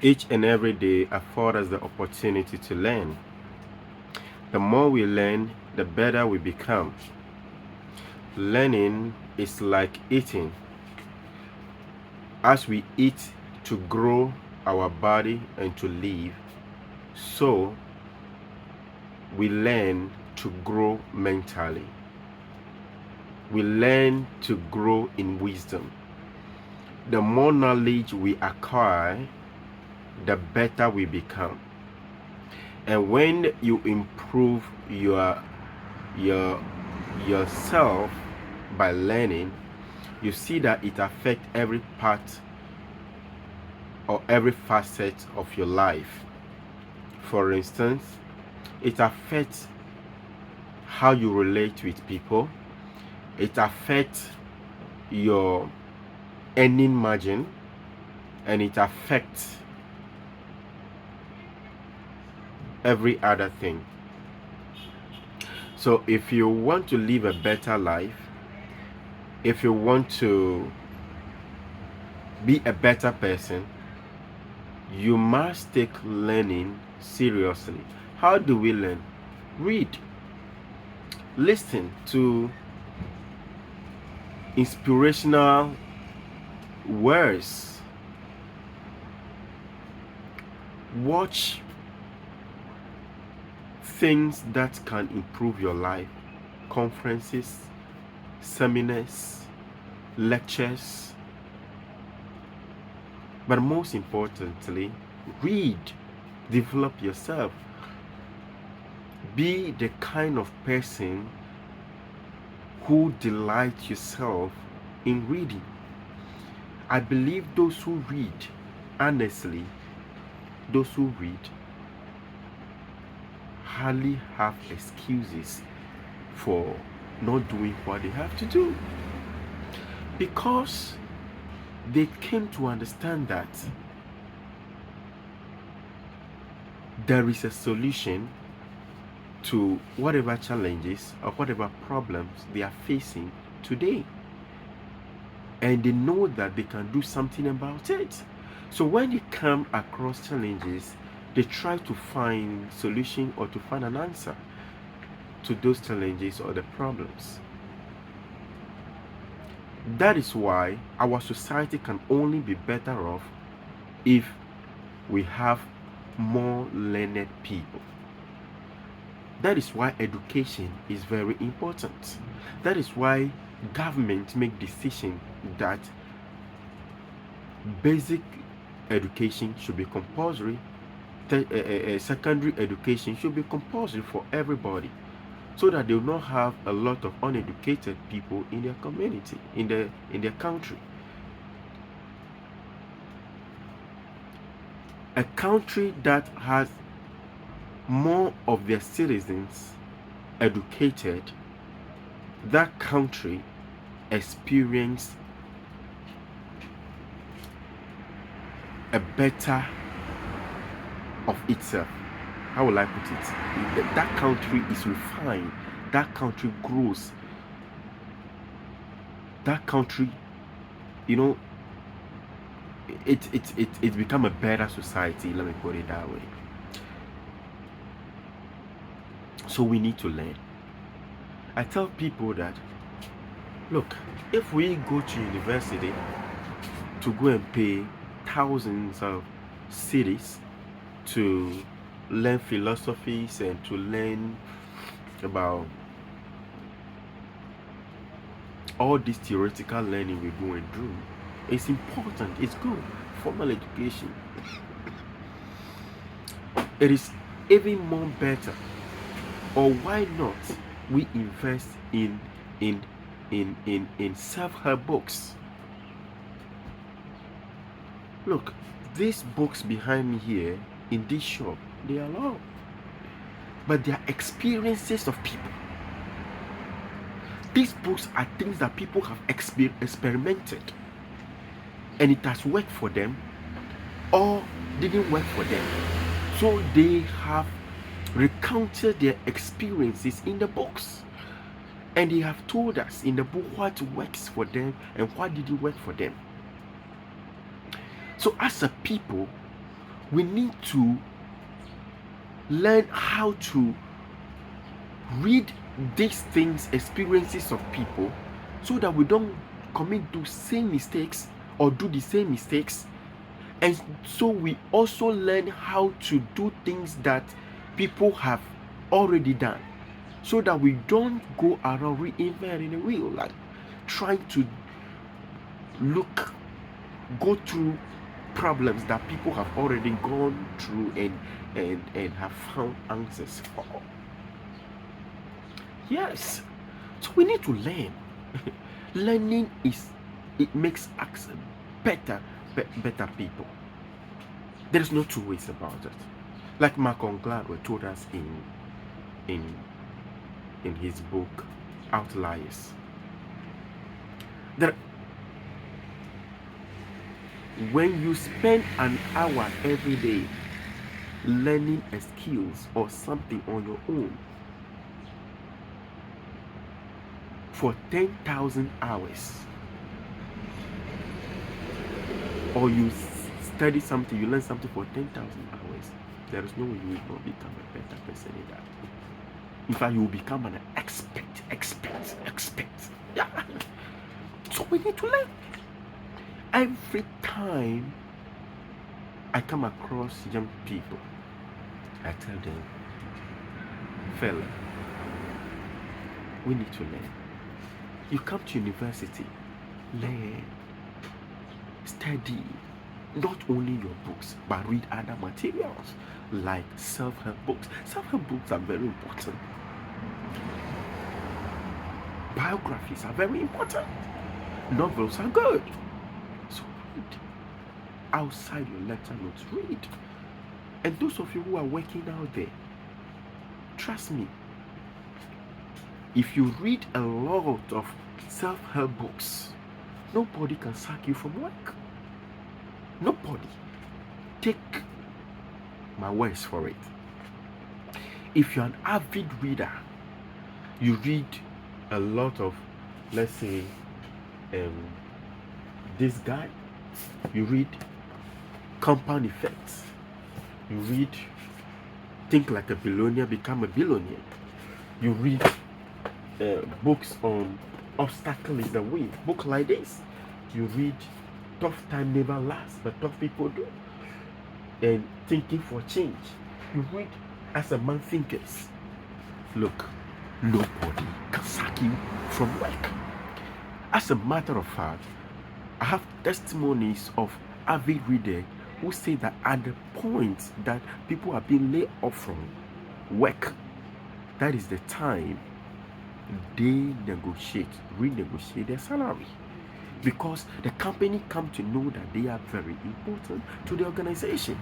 Each and every day affords us the opportunity to learn. The more we learn, the better we become. Learning is like eating. As we eat to grow our body and to live, so we learn to grow mentally. We learn to grow in wisdom. The more knowledge we acquire, the better we become. And when you improve yourself by learning, you see that it affects every part or every facet of your life. For instance, it affects how you relate with people. It affects your earning margin, and it affects every other thing. So if you want to live a better life, if you want to be a better person, you must take learning seriously. How do we learn? Read. Listen to inspirational words. Watch things that can improve your life. Conferences, seminars, lectures. But most importantly, read. Develop yourself. Be the kind of person who delights yourself in reading. I believe those who read, honestly, those who read hardly have excuses for not doing what they have to do, because they came to understand that there is a solution to whatever challenges or whatever problems they are facing today, and they know that they can do something about it. So when they come across challenges, they try to find solution or to find an answer to those challenges or the problems. That is why our society can only be better off if we have more learned people. That is why education is very important. That is why government make decision that basic education should be compulsory, secondary education should be compulsory for everybody, so that they will not have a lot of uneducated people in their community, in their country. A country that has more of their citizens educated, that country experience a better of itself. How will I put it? That country is refined. That country grows. That country, you know, it's become a better society. Let me put it that way. So we need to learn. I tell people that, look, if we go to university to go and pay thousands of cities to learn philosophies and to learn about all this theoretical learning we're going through, it's important, it's good. Formal education, it is even more better. Or why not we invest in self-help books? Look, these books behind me here in this shop, they are long, but they are experiences of people. These books are things that people have experimented, and it has worked for them or didn't work for them. So they have recounted their experiences in the books, and they have told us in the book what works for them and what didn't work for them. So as a people, We need to learn how to read these things, experiences of people, so that we don't commit the same mistakes or do the same mistakes. And so we also learn how to do things that people have already done, so that we don't go around reinventing the wheel, like trying to go through problems that people have already gone through and have found answers for. Yes, so we need to learn. Learning makes us better people. There's no two ways about it. Like Malcolm Gladwell told us in his book Outliers, that when you spend an hour every day learning a skills or something on your own for 10,000 hours, or you study something, you learn something for 10,000 hours, there is no way you will not become a better person in that. In fact, you will become an expert. Yeah. So we need to learn. Every time I come across young people, I tell them, fella, we need to learn. You come to university, learn, study, not only your books, but read other materials like self-help books. Self-help books are very important. Biographies are very important. Novels are good. So read outside your lecture notes. Read. And those of you who are working out there, trust me, if you read a lot of self-help books, nobody can sack you from work. Nobody. Take my words for it. If you're an avid reader, you read a lot of, let's say, this guy, you read Compound Effects, you read Think Like a Billionaire, Become a Billionaire, you read books on Obstacle is the Way, book like this, you read Tough Time Never Lasts, but Tough People Do, and Thinking for Change, you read As a Man Thinkers. Look, nobody can sack you from work. As a matter of fact, I have testimonies of avid readers who say that at the point that people are being laid off from work, that is the time they renegotiate their salary, because the company come to know that they are very important to the organization.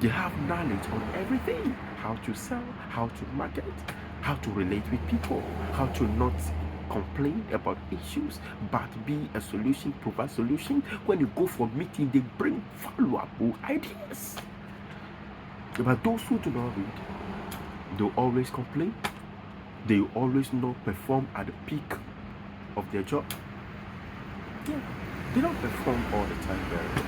They have knowledge on everything: how to sell, how to market, how to relate with people, how to not complain about issues but be a solution, provide solution. When you go for meeting, they bring valuable ideas. But those who do not read, they always complain. They always not perform at the peak of their job. Yeah, they don't perform all the time very well.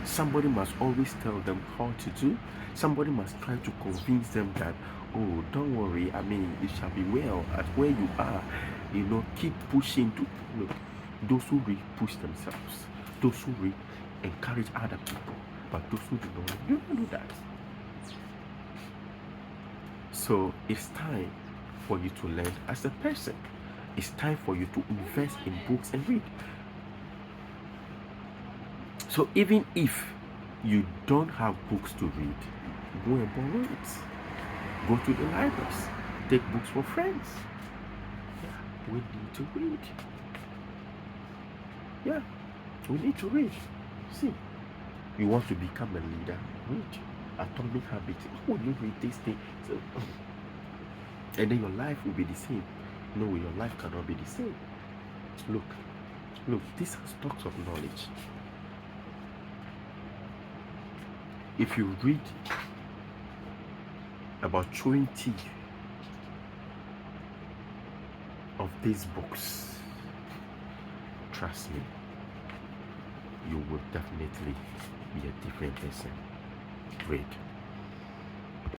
Somebody must always tell them how to do. Somebody must try to convince them that, oh, don't worry, I mean, it shall be well at where you are. You know, keep pushing to look. Those who read push themselves. Those who read encourage other people. But those who do not do that. So it's time for you to learn as a person. It's time for you to invest in books and read. So even if you don't have books to read, go and borrow it. Go to the libraries. Take books for friends. Yeah, we need to read. Yeah, we need to read. See, you want to become a leader? Read Atomic Habits. How will you read this thing? So, and then your life will be the same. No, your life cannot be the same. Look, these are stocks of knowledge. If you read about 20 of these books, trust me, you will definitely be a different person. Great.